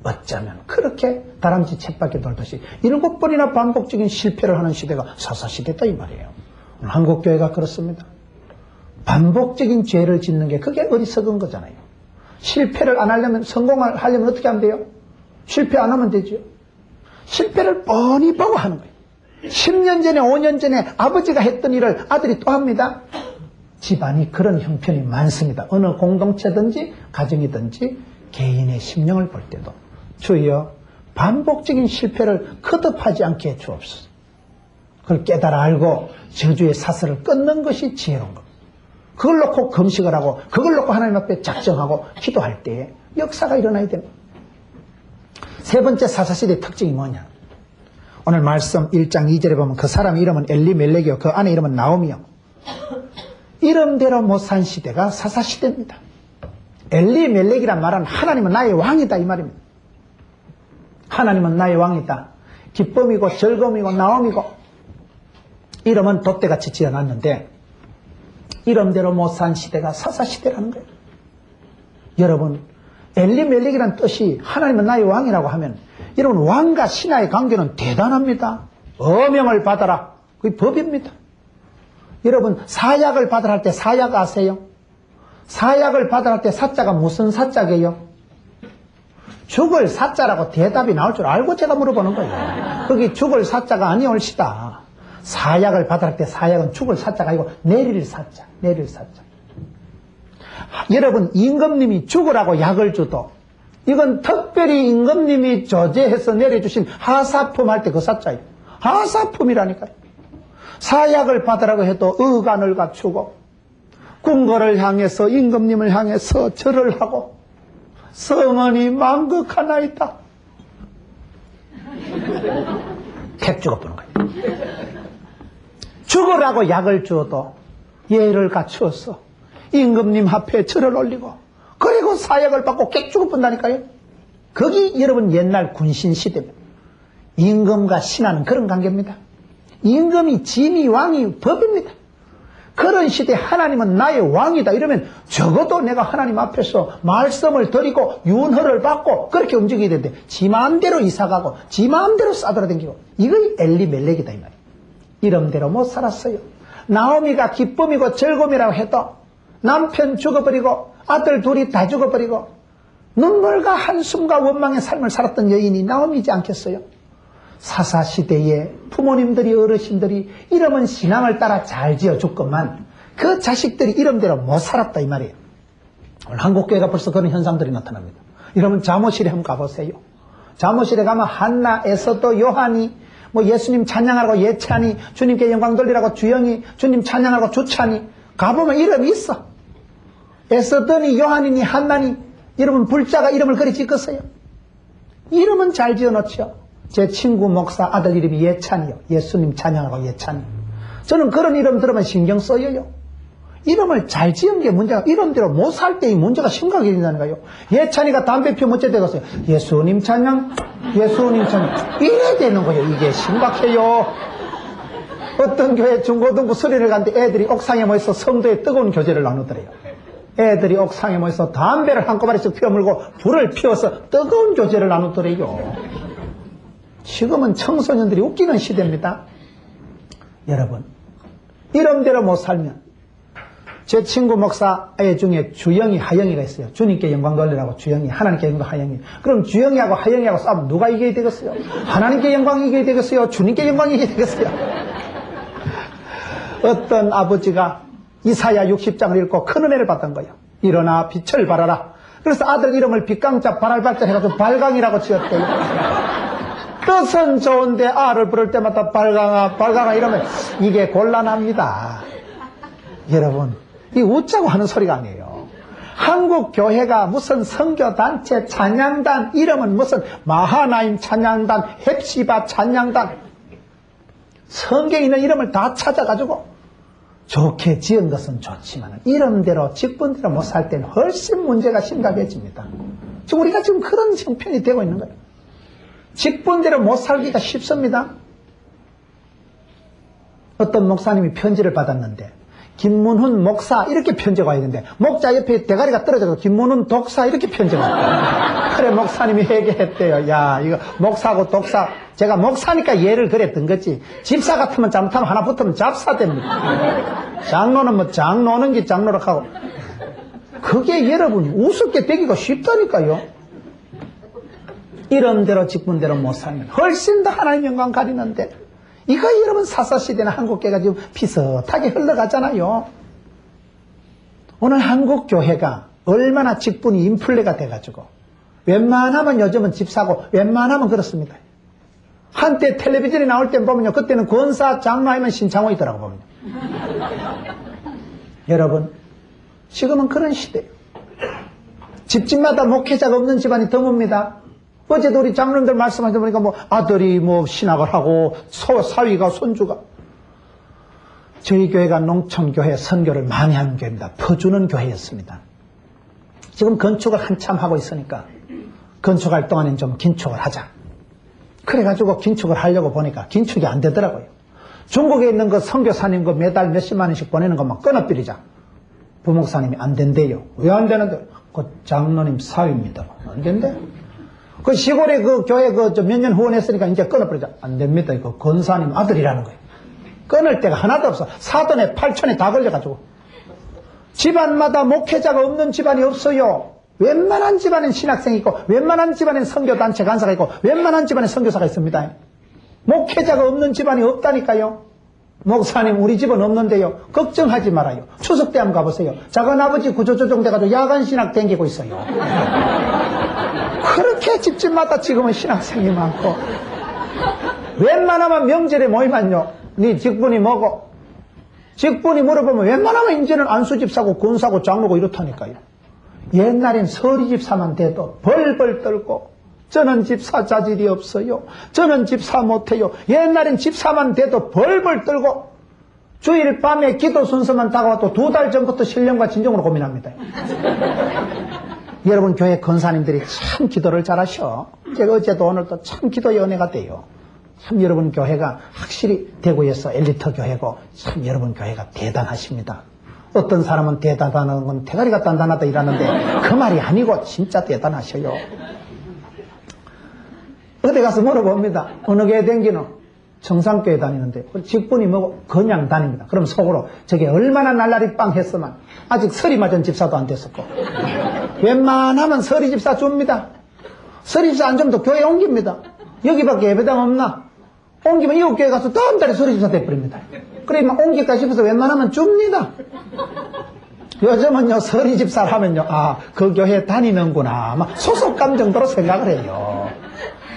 어쩌면 그렇게 다람쥐 쳇바퀴 돌듯이 7번이나 반복적인 실패를 하는 시대가 사사시대다 이 말이에요. 오늘 한국교회가 그렇습니다. 반복적인 죄를 짓는 게 그게 어리석은 거잖아요. 실패를 안 하려면, 성공을 하려면 어떻게 하면 돼요? 실패 안 하면 되죠. 실패를 뻔히 보고 하는 거예요. 10년 전에 5년 전에 아버지가 했던 일을 아들이 또 합니다. 집안이 그런 형편이 많습니다. 어느 공동체든지 가정이든지 개인의 심령을 볼 때도 주여 반복적인 실패를 거듭하지 않게 해 주옵소서. 그걸 깨달아 알고 저주의 사슬을 끊는 것이 지혜로운 겁니다. 그걸 놓고 금식을 하고 그걸 놓고 하나님 앞에 작정하고 기도할 때에 역사가 일어나야 됩니다. 세 번째 사사시대의 특징이 뭐냐? 오늘 말씀 1장 2절에 보면 그 사람 이름은 엘리멜렉이요 그 아내 이름은 나오미요. 이름대로 못 산 시대가 사사시대입니다. 엘리멜렉이란 말은 하나님은 나의 왕이다 이 말입니다. 하나님은 나의 왕이다. 기쁨이고 즐거움이고 나옴이고. 이름은 돛대같이 지어놨는데 이름대로 못 산 시대가 사사시대라는 거예요. 여러분, 엘리멜렉이라는 뜻이 하나님은 나의 왕이라고 하면 여러분, 왕과 신하의 관계는 대단합니다. 어명을 받아라. 그게 법입니다. 여러분, 사약을 받으라 할 때 사약 아세요? 사약을 받으라 할 때 사자가 무슨 사자게요? 죽을 사자라고 대답이 나올 줄 알고 제가 물어보는 거예요. 거기 죽을 사자가 아니올시다. 사약을 받으라 할 때 사약은 죽을 사자가 아니고 내릴 사자, 내릴 사자. 여러분, 임금님이 죽으라고 약을 줘도 이건 특별히 임금님이 조제해서 내려주신 하사품 할 때 그 사자예요. 하사품이라니까요. 사약을 받으라고 해도 의관을 갖추고 궁궐을 향해서 임금님을 향해서 절을 하고 성언이 만극하나이다. 팩 죽어보는 거예요. 죽으라고 약을 주어도 예를 갖추어서 임금님 앞에 절을 올리고 그리고 사약을 받고 객 죽어본다니까요. 거기 여러분 옛날 군신시대입니다. 임금과 신하는 그런 관계입니다. 임금이 짐이 왕이 법입니다. 그런 시대에 하나님은 나의 왕이다 이러면 적어도 내가 하나님 앞에서 말씀을 드리고 윤허를 받고 그렇게 움직여야 되는데 지 마음대로 이사가고 지 마음대로 싸돌아다니고 이거 엘리멜렉이다 이 말이에요. 이름대로 못 살았어요. 나오미가 기쁨이고 즐거움이라고 해도 남편 죽어버리고 아들 둘이 다 죽어버리고 눈물과 한숨과 원망의 삶을 살았던 여인이 나오미지 않겠어요? 사사시대에 부모님들이 어르신들이 이름은 신앙을 따라 잘 지어줬건만 그 자식들이 이름대로 못 살았다 이 말이에요. 오늘 한국교회가 벌써 그런 현상들이 나타납니다. 여러분 잠옷실에 한번 가보세요. 잠옷실에 가면 한나, 에서도, 요한이 뭐 예수님 찬양하라고 예찬이, 주님께 영광 돌리라고 주영이, 주님 찬양하라고 주찬이 가보면 이름이 있어. 에서더니 요한이니 한나니 여러분 불자가 이름을 그리 짓겠어요? 이름은 잘 지어놓죠. 제 친구 목사 아들 이름이 예찬이요. 예수님 찬양하고 예찬이. 저는 그런 이름 들으면 신경 써요. 이름을 잘 지은 게 문제가 이름대로 못 살 때 이 문제가 심각해진다니까요. 예찬이가 담배 피우면 어째 되겠어요? 예수님 찬양, 예수님 찬양 이래야 되는 거예요. 이게 심각해요. 어떤 교회 중고등부 수련을 갔는데 애들이 옥상에 모여서 성도의 뜨거운 교제를 나누더래요. 애들이 옥상에 모여서 담배를 한꺼번에 피워물고 불을 피워서 뜨거운 교제를 나누더래요. 지금은 청소년들이 웃기는 시대입니다. 여러분 이름대로 못 살면 제 친구 목사 애 중에 주영이 하영이가 있어요. 주님께 영광 돌리라고 주영이, 하나님께 영광 하영이. 그럼 주영이하고 하영이하고 싸우면 누가 이겨야 되겠어요? 하나님께 영광이 이겨야 되겠어요? 주님께 영광이 이겨야 되겠어요? 어떤 아버지가 이사야 60장을 읽고 큰 은혜를 받던 거예요. 일어나 빛을 발하라. 그래서 아들 이름을 빛강자 발할발자 해가지고 발강이라고 지었대요. 뜻은 좋은데 아를 부를 때마다 발강아 발강아 이러면 이게 곤란합니다. 여러분 이 웃자고 하는 소리가 아니에요. 한국 교회가 무슨 선교단체 찬양단 이름은 무슨 마하나임 찬양단 헵시바 찬양단 성경에 있는 이름을 다 찾아가지고 좋게 지은 것은 좋지만 이름대로 직분대로 못 살 때는 훨씬 문제가 심각해집니다. 지금 우리가 지금 그런 형편이 되고 있는 거예요. 직분대로 못 살기가 쉽습니다. 어떤 목사님이 편지를 받았는데 김문훈 목사 이렇게 편지가 와야 되는데 목자 옆에 대가리가 떨어져서 김문훈 독사 이렇게 편지가 왔어요. 그래 목사님이 회개했대요. 야 이거 목사하고 독사 제가 목사니까 예를 그랬던 거지 집사 같으면 잘못하면 하나 붙으면 잡사됩니다. 장로는 뭐 장로는 게 장로라고 하고 그게 여러분 우습게 되기가 쉽다니까요. 이름대로 직분대로 못 살면 훨씬 더 하나님 영광 가리는데 이거 여러분 사사시대나 한국교회가 지금 비슷하게 흘러가잖아요. 오늘 한국교회가 얼마나 직분이 인플레가 돼가지고 웬만하면 요즘은 집사고 웬만하면 그렇습니다. 한때 텔레비전에 나올 때 보면요 그때는 권사 장로 아니면 신창호이더라고 보면요. 여러분 지금은 그런 시대예요. 집집마다 목회자가 없는 집안이 드뭅니다. 어제도 우리 장로님들 말씀하시다 보니까 뭐 아들이 뭐 신학을 하고 사위가 손주가 저희 교회가 농촌교회 선교를 많이 하는 교회입니다. 퍼주는 교회였습니다. 지금 건축을 한참 하고 있으니까 건축할 동안엔 좀 긴축을 하자. 그래가지고 긴축을 하려고 보니까 긴축이 안 되더라고요. 중국에 있는 그 선교사님 그 매달 몇십만 원씩 보내는 것만 끊어버리자. 부목사님이 안 된대요. 왜 안 되는데? 그 장로님 사위입니다. 안 된대? 그 시골에 그 교회 그 몇 년 후원했으니까 이제 끊어버리자. 안 됩니다. 이거 권사님 아들이라는 거예요. 끊을 데가 하나도 없어. 사돈에 8천에 다 걸려가지고. 집안마다 목회자가 없는 집안이 없어요. 웬만한 집안엔 신학생이 있고 웬만한 집안엔 선교단체 간사가 있고 웬만한 집안엔 선교사가 있습니다. 목회자가 없는 집안이 없다니까요. 목사님 우리 집은 없는데요. 걱정하지 말아요. 추석 때 한번 가보세요. 작은아버지 구조조정 돼가지고 야간신학 댕기고 있어요. 그렇게 집집마다 지금은 신학생이 많고 웬만하면 명절에 모이면요. 네 직분이 뭐고? 직분이 물어보면 웬만하면 이제는 안수집사고 권사고 장로고 이렇다니까요. 옛날엔 서리집사만 돼도 벌벌 떨고 저는 집사 자질이 없어요. 저는 집사 못해요. 옛날엔 집사만 돼도 벌벌 떨고 주일 밤에 기도 순서만 다가와도 2달 전부터 신령과 진정으로 고민합니다. 여러분 교회 권사님들이 참 기도를 잘하셔. 제가 어제도 오늘도 참 기도의 은혜가 돼요. 참 여러분 교회가 확실히 대구에서 엘리트 교회고 참 여러분 교회가 대단하십니다. 어떤 사람은 대단하다는 건 대가리가 단단하다 이러는데 그 말이 아니고 진짜 대단하셔요. 어디 가서 물어봅니다. 어느 교회 댕기노? 정상교회 다니는데 직분이 뭐고 그냥 다닙니다. 그럼 속으로 저게 얼마나 날라리 빵 했으면 아직 서리 맞은 집사도 안 됐었고 웬만하면 서리 집사 줍니다. 서리 집사 안 주면 또 교회 옮깁니다. 여기밖에 예배당 없나? 옮기면 이웃 교회 가서 다음 달에 서리 집사 돼버립니다. 그러면 옮길까 싶어서 웬만하면 줍니다. 요즘은요 서리 집사를 하면요 아 그 교회 다니는구나 막 소속감 정도로 생각을 해요.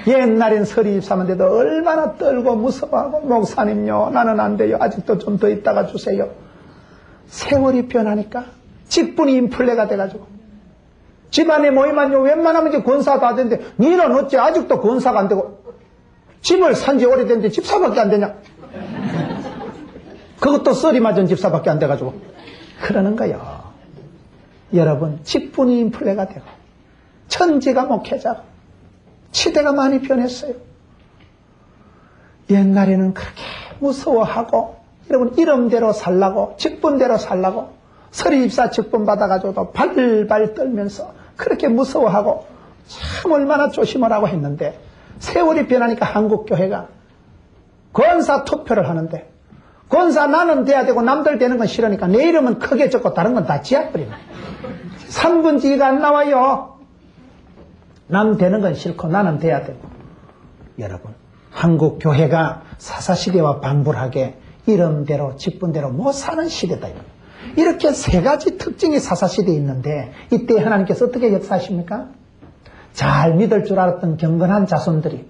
옛날엔 서리 집사만 돼도 얼마나 떨고 무서워하고 목사님요 나는 안 돼요. 아직도 좀 더 있다가 주세요. 세월이 변하니까 직분이 인플레가 돼가지고 집안에 모이면요 웬만하면 이제 권사 다 되는데 니는 어째 아직도 권사가 안 되고 집을 산 지 오래됐는데 집사밖에 안 되냐. 그것도 썰이 맞은 집사밖에 안 돼가지고 그러는 거요. 여러분 직분이 인플레가 되고 천지가 목회자고 시대가 많이 변했어요. 옛날에는 그렇게 무서워하고 여러분 이름대로 살라고 직분대로 살라고 서리집사 직분 받아가지고도 발발 떨면서 그렇게 무서워하고 참 얼마나 조심을 하고 했는데 세월이 변하니까 한국교회가 권사 투표를 하는데 권사 나는 돼야 되고 남들 되는 건 싫으니까 내 이름은 크게 적고 다른 건 다 지워버립니다. 3분지가 안 나와요. 남 되는 건 싫고 나는 돼야 되고. 여러분 한국 교회가 사사시대와 반불하게 이름대로 직분대로 못 사는 시대다. 이렇게 세 가지 특징이 사사시대에 있는데 이때 하나님께서 어떻게 역사하십니까? 잘 믿을 줄 알았던 경건한 자손들이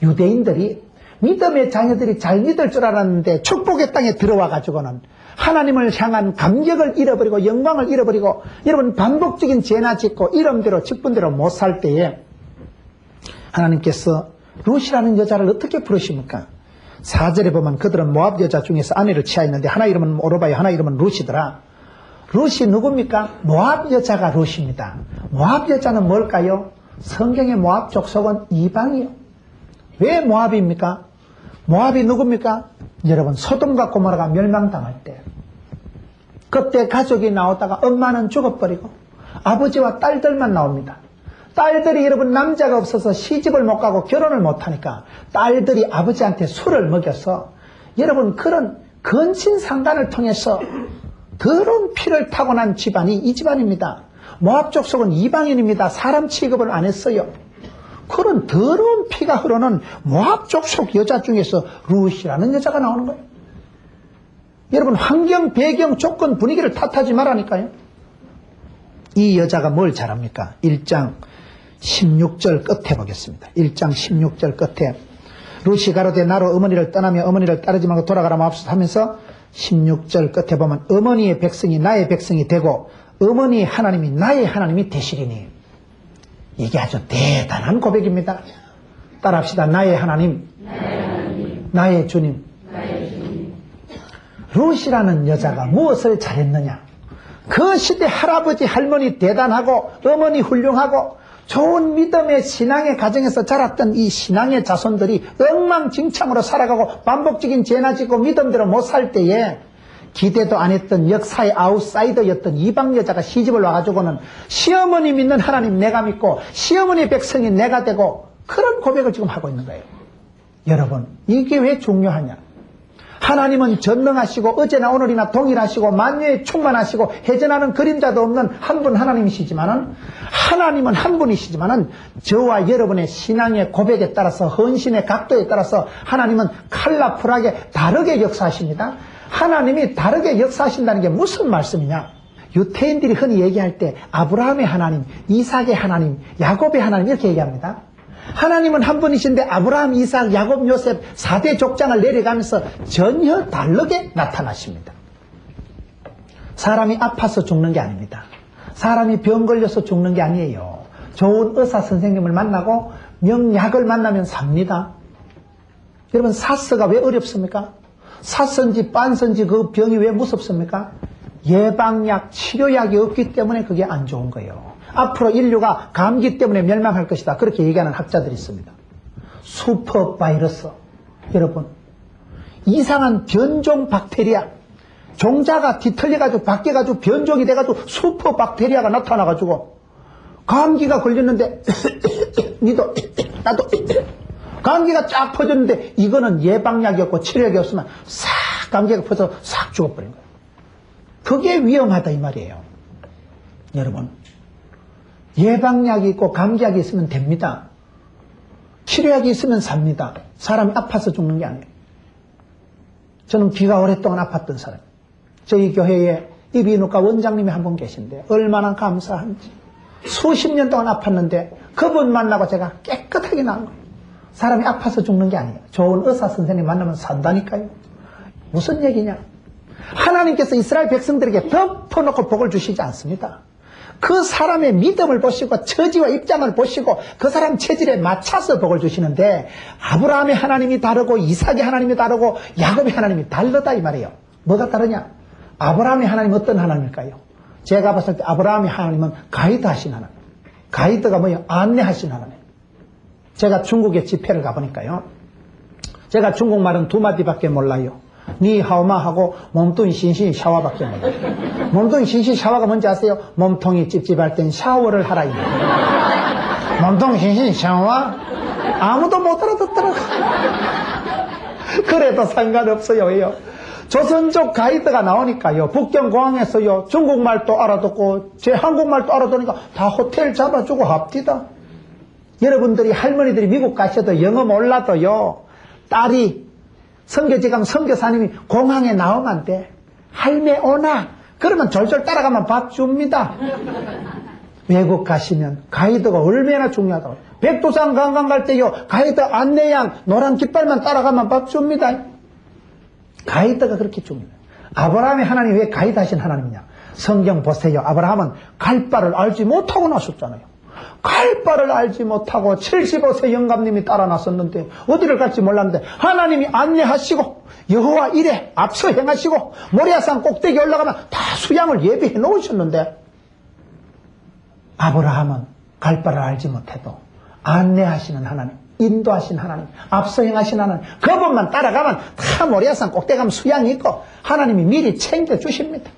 유대인들이 믿음의 자녀들이 잘 믿을 줄 알았는데 축복의 땅에 들어와 가지고는 하나님을 향한 감격을 잃어버리고 영광을 잃어버리고 여러분 반복적인 죄나 짓고 이름대로 직분대로 못 살 때에 하나님께서 룻이라는 여자를 어떻게 부르십니까? 4절에 보면 그들은 모압 여자 중에서 아내를 취하였는데 하나 이름은 오르바요 하나 이름은 룻이더라. 룻이 누굽니까? 모압 여자가 룻입니다. 모압 여자는 뭘까요? 성경의 모압 족속은 이방이요. 왜 모압입니까? 모압이 누굽니까? 여러분 소돔과 고모라가 멸망당할 때 그때 가족이 나오다가 엄마는 죽어버리고 아버지와 딸들만 나옵니다. 딸들이 여러분 남자가 없어서 시집을 못 가고 결혼을 못하니까 딸들이 아버지한테 술을 먹여서 여러분 그런 근친상간을 통해서 더러운 피를 타고난 집안이 이 집안입니다. 모압 족속은 이방인입니다. 사람 취급을 안 했어요. 그런 더러운 피가 흐르는 모압 족속 여자 중에서 룻이라는 여자가 나오는 거예요. 여러분 환경, 배경, 조건, 분위기를 탓하지 말라니까요. 이 여자가 뭘 잘합니까? 1장 16절 끝에 보겠습니다. 1장 16절 끝에 룻이 가로되 나로 어머니를 떠나며 어머니를 따르지 말고 돌아가라 마옵소서 하면서 16절 끝에 보면 어머니의 백성이 나의 백성이 되고 어머니의 하나님이 나의 하나님이 되시리니. 이게 아주 대단한 고백입니다. 따라합시다. 나의 하나님, 나의 주님. 룻이라는 여자가 무엇을 잘했느냐? 그 시대 할아버지 할머니 대단하고 어머니 훌륭하고 좋은 믿음의 신앙의 가정에서 자랐던 이 신앙의 자손들이 엉망진창으로 살아가고 반복적인 죄나 짓고 믿음대로 못 살 때에 기대도 안 했던 역사의 아웃사이더였던 이방 여자가 시집을 와가지고는 시어머니 믿는 하나님 내가 믿고 시어머니 백성이 내가 되고 그런 고백을 지금 하고 있는 거예요. 여러분 이게 왜 중요하냐? 하나님은 전능하시고 어제나 오늘이나 동일하시고 만유에 충만하시고 해전하는 그림자도 없는 한 분 하나님이시지만은 하나님은 한 분이시지만은 저와 여러분의 신앙의 고백에 따라서 헌신의 각도에 따라서 하나님은 컬러풀하게 다르게 역사하십니다. 하나님이 다르게 역사하신다는 게 무슨 말씀이냐? 유태인들이 흔히 얘기할 때 아브라함의 하나님, 이삭의 하나님, 야곱의 하나님 이렇게 얘기합니다. 하나님은 한 분이신데 아브라함, 이삭, 야곱, 요셉 4대 족장을 내려가면서 전혀 다르게 나타나십니다. 사람이 아파서 죽는 게 아닙니다. 사람이 병 걸려서 죽는 게 아니에요. 좋은 의사 선생님을 만나고 명약을 만나면 삽니다. 여러분, 사스가 왜 어렵습니까? 사스인지 빤스인지 그 병이 왜 무섭습니까? 예방약, 치료약이 없기 때문에 그게 안 좋은 거예요. 앞으로 인류가 감기 때문에 멸망할 것이다. 그렇게 얘기하는 학자들이 있습니다. 슈퍼 바이러스. 여러분, 이상한 변종 박테리아. 종자가 뒤틀려가지고 바뀌어가지고 변종이 돼가지고 슈퍼 박테리아가 나타나가지고 감기가 걸렸는데 니도 나도 감기가 쫙 퍼졌는데 이거는 예방약이 없고 치료약이 없으면 싹 감기가 퍼져서 싹 죽어버린 거예요. 그게 위험하다 이 말이에요. 여러분, 예방약이 있고 감기약이 있으면 됩니다. 치료약이 있으면 삽니다. 사람이 아파서 죽는 게 아니에요. 저는 귀가 오랫동안 아팠던 사람. 저희 교회에 이비인후과 원장님이 한 분 계신데 얼마나 감사한지. 수십 년 동안 아팠는데 그분 만나고 제가 깨끗하게 나은 거예요. 사람이 아파서 죽는 게 아니에요. 좋은 의사 선생님 만나면 산다니까요. 무슨 얘기냐? 하나님께서 이스라엘 백성들에게 덮어놓고 복을 주시지 않습니다. 그 사람의 믿음을 보시고 처지와 입장을 보시고 그 사람 체질에 맞춰서 복을 주시는데 아브라함의 하나님이 다르고 이삭의 하나님이 다르고 야곱의 하나님이 다르다 이 말이에요. 뭐가 다르냐? 아브라함의 하나님 어떤 하나님일까요? 제가 봤을 때 아브라함의 하나님은 가이드 하신 하나님. 가이드가 뭐예요? 안내하신 하나님. 제가 중국에 집회를 가보니까요. 제가 중국말은 두 마디밖에 몰라요. 니하오마하고 몸뚱이 신신 샤워밖에 몰라요. 몸뚱이 신신 샤워가 뭔지 아세요? 몸통이 찝찝할 땐 샤워를 하라. 몸통이 신신 샤워? 아무도 못 알아듣더라고. 그래도 상관없어요. 왜요? 조선족 가이드가 나오니까요. 북경공항에서요. 중국말도 알아듣고 제 한국말도 알아듣으니까 다 호텔 잡아주고 합디다. 여러분들이 할머니들이 미국 가셔도 영어 몰라도요. 딸이 선교지감 선교사님이 공항에 나오면 안 돼. 할매 오나? 그러면 졸졸 따라가면 밥 줍니다. 외국 가시면 가이드가 얼마나 중요하다고. 백두산 관광 갈 때요. 가이드 안내양 노란 깃발만 따라가면 밥 줍니다. 가이드가 그렇게 중요해요. 아브라함의 하나님이 왜 가이드 하신 하나님이냐? 성경 보세요. 아브라함은 갈 바를 알지 못하고 나섰잖아요. 갈 바를 알지 못하고 75세 영감님이 따라 나섰는데 어디를 갈지 몰랐는데 하나님이 안내하시고 여호와 이래 앞서 행하시고 모리아산 꼭대기 올라가면 다 수양을 예비해 놓으셨는데 아브라함은 갈 바를 알지 못해도 안내하시는 하나님, 인도하신 하나님, 앞서 행하신 하나님, 그분만 따라가면 다 모리아산 꼭대기 가면 수양이 있고 하나님이 미리 챙겨주십니다.